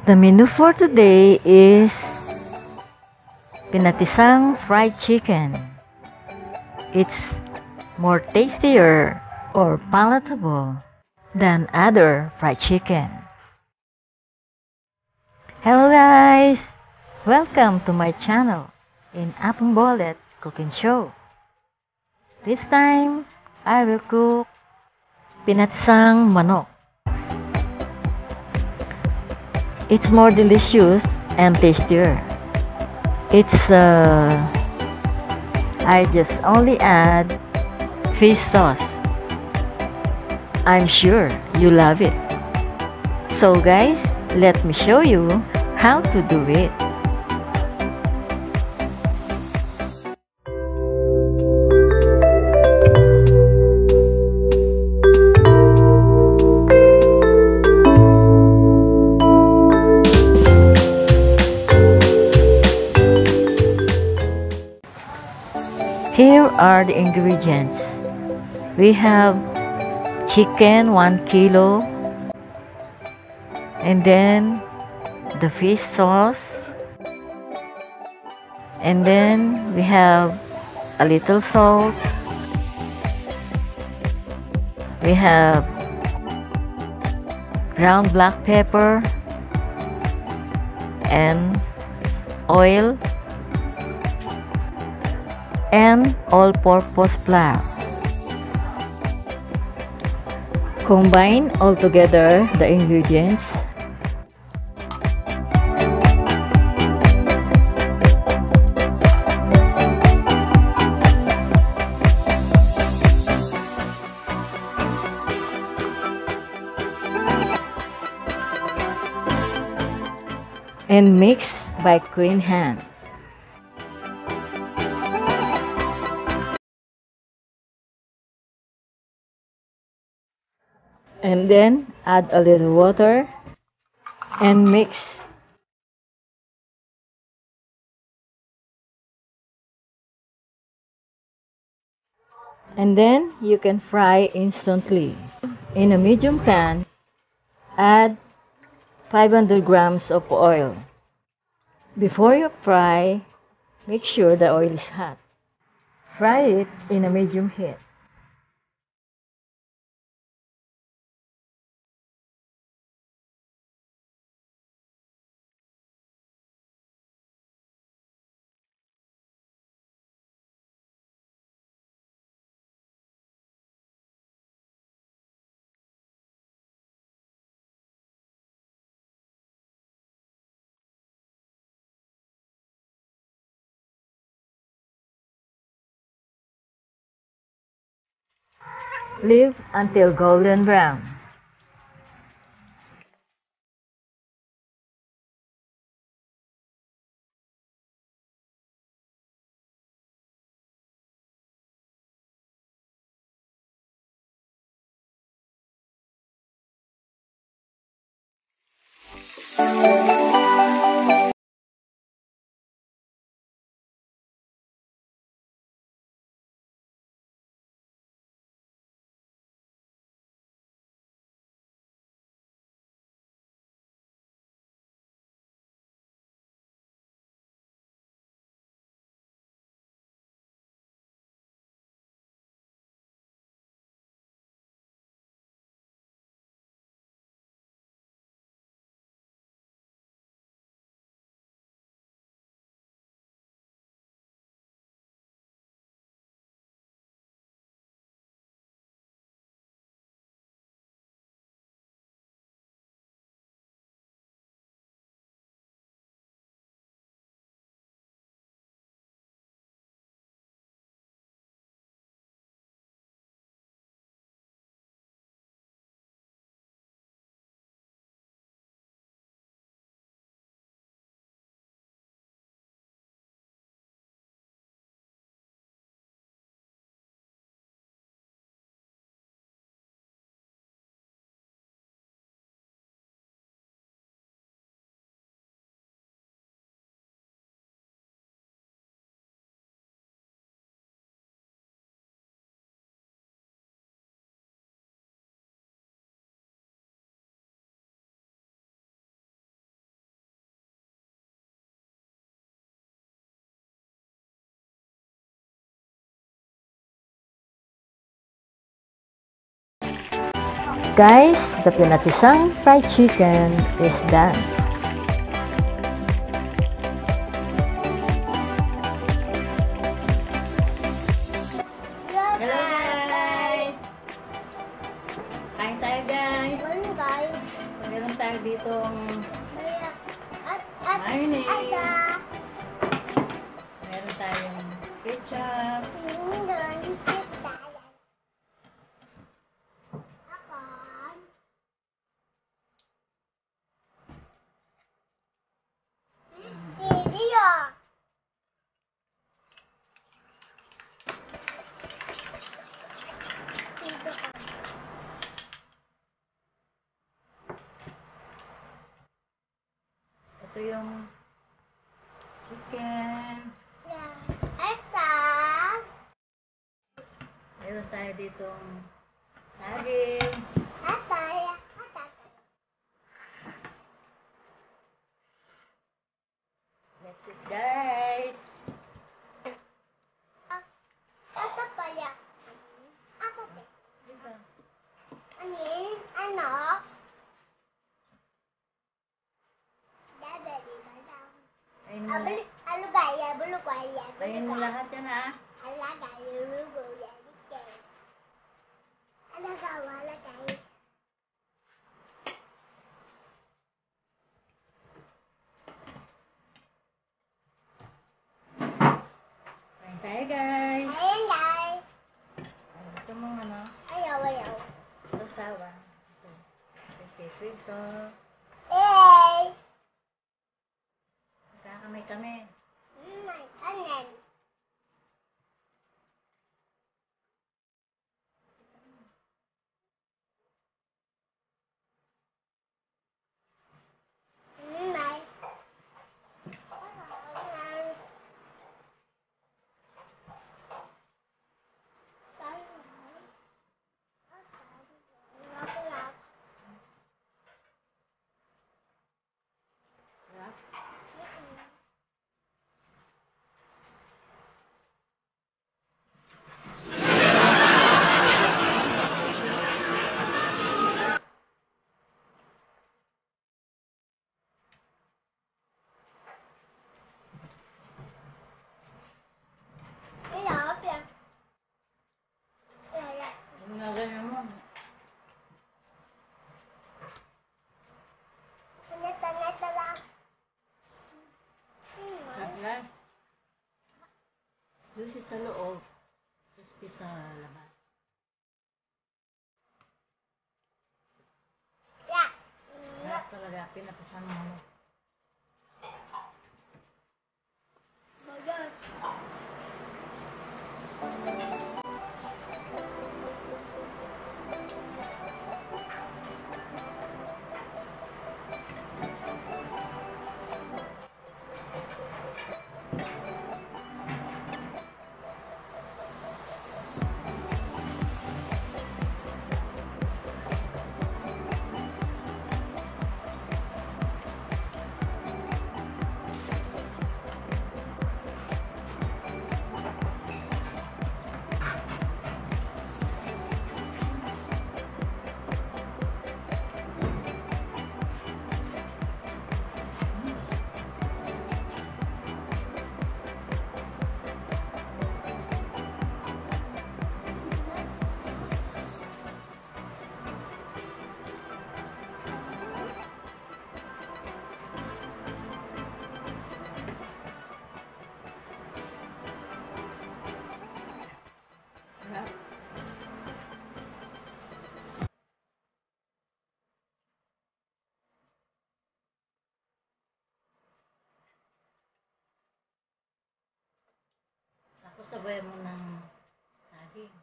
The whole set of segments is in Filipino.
The menu for today is pinatisang fried chicken. It's more tastier or palatable than other fried chicken. Hello guys! Welcome to my channel in Apong Bolet Cooking Show. This time, I will cook pinatisang manok. It's more delicious and tastier. I just only add fish sauce. I'm sure you love it. So guys, let me show you how to do it. Here are the ingredients. We have chicken 1 kilo, and then the fish sauce, and then we have a little salt, we have ground black pepper and oil and all-purpose flour. Combine all together the ingredients and mix by clean hand. And then add a little water and mix. And then you can fry instantly. In a medium pan, add 500 grams of oil. Before you fry, make sure the oil is hot. Fry it in a medium heat. Leave until golden brown. Guys, the pinatisang fried chicken is done. Hello guys! Kain tayo guys! Ano guys? Meron tayo ditong At mayonnaise. Meron tayong ketchup. doon kita. Ako. Video. Ito yung chicken. Ito. Meron tayo ditong saging. Ito. That's it guys! Ito pala. Ako din. Dito. Ano? Dabali ba lang? Ayun mo, Alugaya, bulugaya, ayun mo lahat yan ah. alagaya, bulugaya, dikay. Alagawa, alagay. Kain tayo guys! Ayan guys. Ito mong ano, Ayaw. ito sawa. Ito. Ito. Hey! Kakamay kami. My kanan. My. Sarap. Yung mga ganyan mo. Neta lang. Sarap guys. Juicy sa loob. Crispy sa labas. Yeah. Sarap talaga. Pinapasan mo. Bagat. Sarap. Tapos sabayan mo ng saging.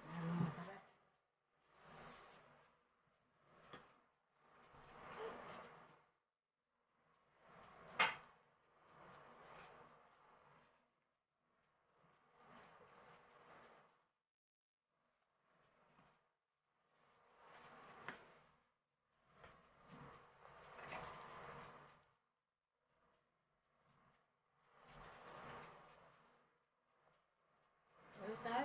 Ano masarap. Ano tayo?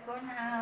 corn na.